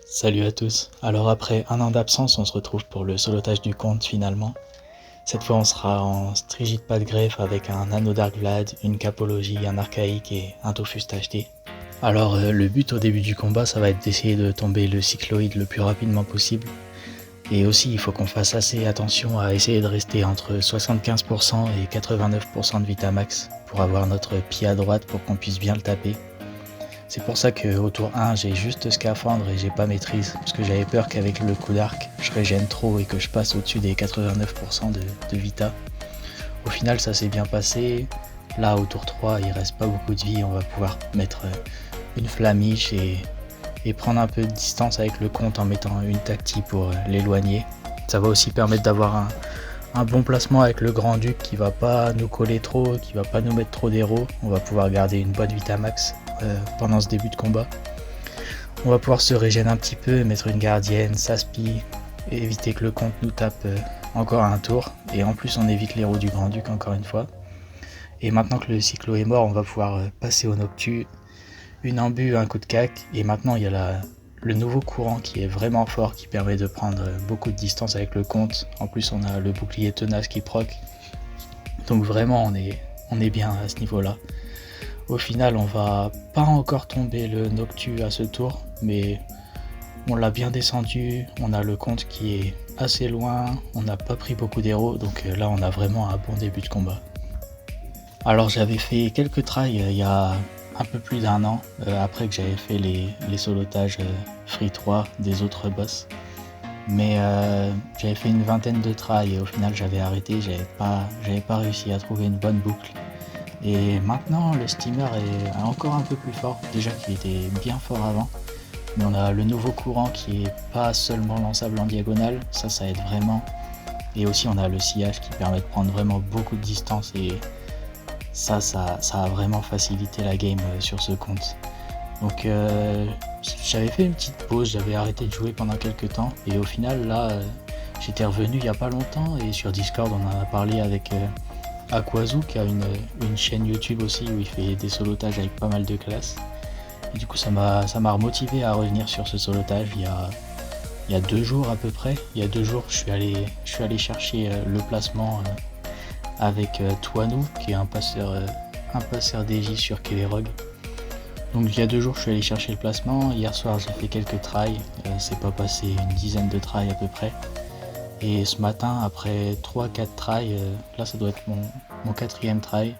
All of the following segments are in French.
Salut à tous. Alors après un an d'absence, on se retrouve pour le solotage du compte finalement. Cette fois on sera en Strigid pas de greffe avec un Anneau Dark Vlad, une Capologie, un Archaïque et un Tofust acheté. Alors le but au début du combat ça va être d'essayer de tomber le cycloïde le plus rapidement possible. Et aussi il faut qu'on fasse assez attention à essayer de rester entre 75% et 89% de Vitamax pour avoir notre pied à droite pour qu'on puisse bien le taper. C'est pour ça qu'au tour 1, j'ai juste Scaphandre et j'ai pas maîtrise, parce que j'avais peur qu'avec le coup d'arc, je régène trop et que je passe au-dessus des 89% de Vita. Au final, ça s'est bien passé. Là, au tour 3, il reste pas beaucoup de vie, on va pouvoir mettre une flamiche et prendre un peu de distance avec le compte en mettant une tactique pour l'éloigner. Ça va aussi permettre d'avoir un bon placement avec le Grand Duc qui va pas nous coller trop, qui va pas nous mettre trop d'héros. On va pouvoir garder une bonne Vitamax pendant ce début de combat. On va pouvoir se régénérer un petit peu, mettre une gardienne, s'aspi, et éviter que le compte nous tape encore un tour. Et en plus on évite l'héros du Grand Duc encore une fois. Et maintenant que le cyclo est mort, on va pouvoir passer au Noctu, une ambu, un coup de cac. Et maintenant il y a le nouveau courant qui est vraiment fort, qui permet de prendre beaucoup de distance avec le compte. En plus on a le bouclier tenace qui proc. Donc vraiment on est bien à ce niveau là. Au final, on va pas encore tomber le Noctu à ce tour, mais on l'a bien descendu, on a le compte qui est assez loin, on n'a pas pris beaucoup d'héros, donc là on a vraiment un bon début de combat. Alors j'avais fait quelques tries il y a un peu plus d'un an, après que j'avais fait les solotages Free 3 des autres boss. Mais j'avais fait une vingtaine de tries et au final j'avais arrêté, j'avais pas réussi à trouver une bonne boucle. Et maintenant le steamer est encore un peu plus fort, déjà qu'il était bien fort avant. Mais on a le nouveau courant qui est pas seulement lançable en diagonale, ça aide vraiment. Et aussi on a le sillage qui permet de prendre vraiment beaucoup de distance et ça a vraiment facilité la game sur ce compte. Donc j'avais fait une petite pause, j'avais arrêté de jouer pendant quelques temps et au final là j'étais revenu il y a pas longtemps et sur Discord on en a parlé avec Aquazu qui a une chaîne YouTube aussi où il fait des solotages avec pas mal de classes. Et du coup ça m'a remotivé à revenir sur ce solotage il y a 2 jours à peu près. Il y a 2 jours je suis allé chercher le placement avec Tuanu qui est un passeur DJ sur Kelerog. Donc il y a 2 jours je suis allé chercher le placement, hier soir j'ai fait quelques tries, c'est pas passé une dizaine de tries à peu près. Et ce matin, après 3-4 tries, là ça doit être mon 4ème try.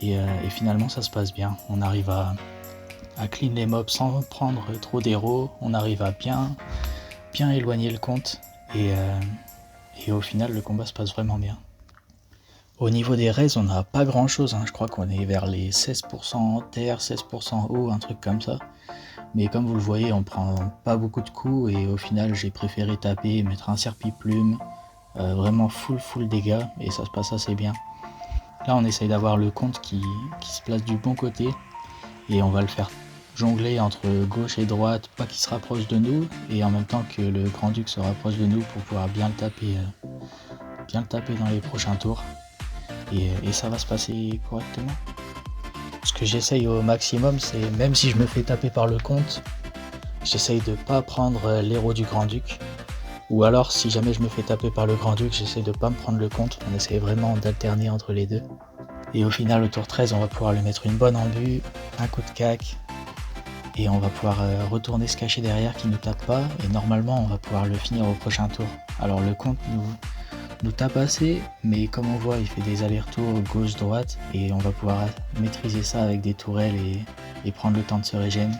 Et finalement ça se passe bien. On arrive à clean les mobs sans prendre trop d'héros. On arrive à bien éloigner le compte. Et au final le combat se passe vraiment bien. Au niveau des raids, on n'a pas grand chose. Je crois qu'on est vers les 16% en terre, 16% haut, un truc comme ça. Mais comme vous le voyez, on prend pas beaucoup de coups et au final j'ai préféré taper, mettre un serpiplume, vraiment full dégâts et ça se passe assez bien. Là on essaye d'avoir le compte qui se place du bon côté et on va le faire jongler entre gauche et droite, pas qu'il se rapproche de nous et en même temps que le Grand Duc se rapproche de nous pour pouvoir bien le taper dans les prochains tours et ça va se passer correctement. Ce que j'essaye au maximum, c'est même si je me fais taper par le compte, j'essaye de pas prendre l'héros du Grand Duc. Ou alors si jamais je me fais taper par le Grand Duc, j'essaye de pas me prendre le compte. On essaye vraiment d'alterner entre les deux. Et au final au tour 13, on va pouvoir lui mettre une bonne embue, un coup de cac. Et on va pouvoir retourner se cacher derrière qui ne tape pas. Et normalement on va pouvoir le finir au prochain tour. Alors le compte nous tape assez, mais comme on voit il fait des allers-retours gauche-droite et on va pouvoir maîtriser ça avec des tourelles et prendre le temps de se régénérer.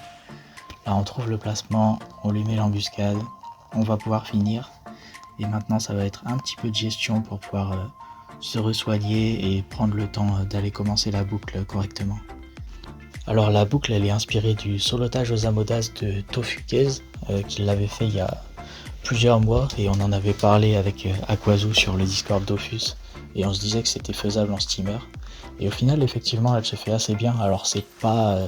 Là on trouve le placement, on lui met l'embuscade, on va pouvoir finir et maintenant ça va être un petit peu de gestion pour pouvoir se re-soigner et prendre le temps d'aller commencer la boucle correctement. Alors la boucle elle est inspirée du solotage aux Amodas de Tofukez qu'il l'avait fait il y a plusieurs mois et on en avait parlé avec Aquazu sur le Discord Dofus et on se disait que c'était faisable en steamer et au final effectivement elle se fait assez bien. Alors c'est pas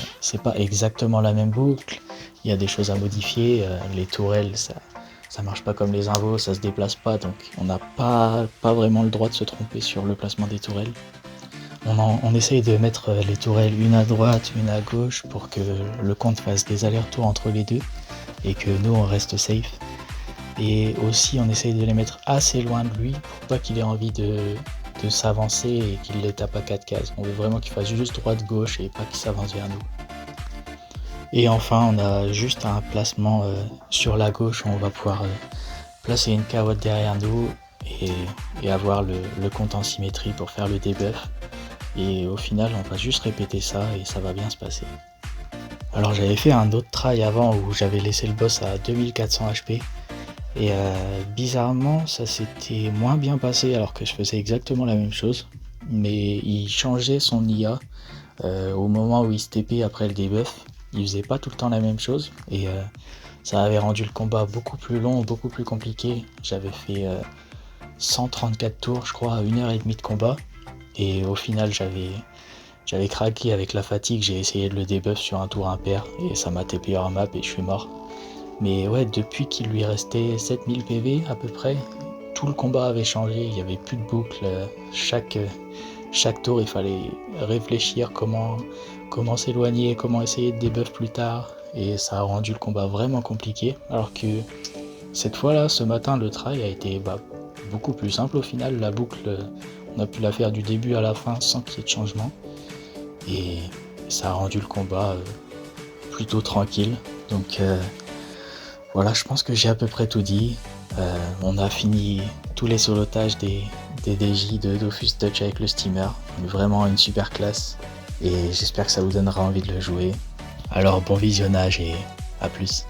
exactement la même boucle, il y a des choses à modifier, les tourelles ça marche pas comme les invos, ça se déplace pas donc on n'a pas vraiment le droit de se tromper sur le placement des tourelles. On essaye de mettre les tourelles une à droite, une à gauche pour que le compte fasse des allers-retours entre les deux. et que nous on reste safe. Et aussi on essaye de les mettre assez loin de lui pour pas qu'il ait envie de s'avancer et qu'il les tape à 4 cases. On veut vraiment qu'il fasse juste droite-gauche et pas qu'il s'avance vers nous. Et enfin on a juste un placement sur la gauche où on va pouvoir placer une carotte derrière nous et avoir le compte en symétrie pour faire le debuff. Et au final on va juste répéter ça et ça va bien se passer. Alors j'avais fait un autre try avant où j'avais laissé le boss à 2400 HP et bizarrement ça s'était moins bien passé alors que je faisais exactement la même chose, mais il changeait son IA au moment où il se TP après le debuff. Il faisait pas tout le temps la même chose et ça avait rendu le combat beaucoup plus long, beaucoup plus compliqué. J'avais fait 134 tours je crois à 1h30 de combat et au final j'avais craqué avec la fatigue, j'ai essayé de le debuff sur un tour impair et ça m'a TP hors map et je suis mort. Mais ouais, depuis qu'il lui restait 7000 PV à peu près, tout le combat avait changé, il n'y avait plus de boucle. Chaque tour il fallait réfléchir comment s'éloigner, comment essayer de debuff plus tard. Et ça a rendu le combat vraiment compliqué. Alors que cette fois-là, ce matin, le try a été beaucoup plus simple au final. La boucle, on a pu la faire du début à la fin sans qu'il y ait de changement. Et ça a rendu le combat plutôt tranquille. Donc voilà, je pense que j'ai à peu près tout dit. On a fini tous les solotages des DJ de Dofus Touch avec le steamer. Vraiment une super classe. Et j'espère que ça vous donnera envie de le jouer. Alors bon visionnage et à plus.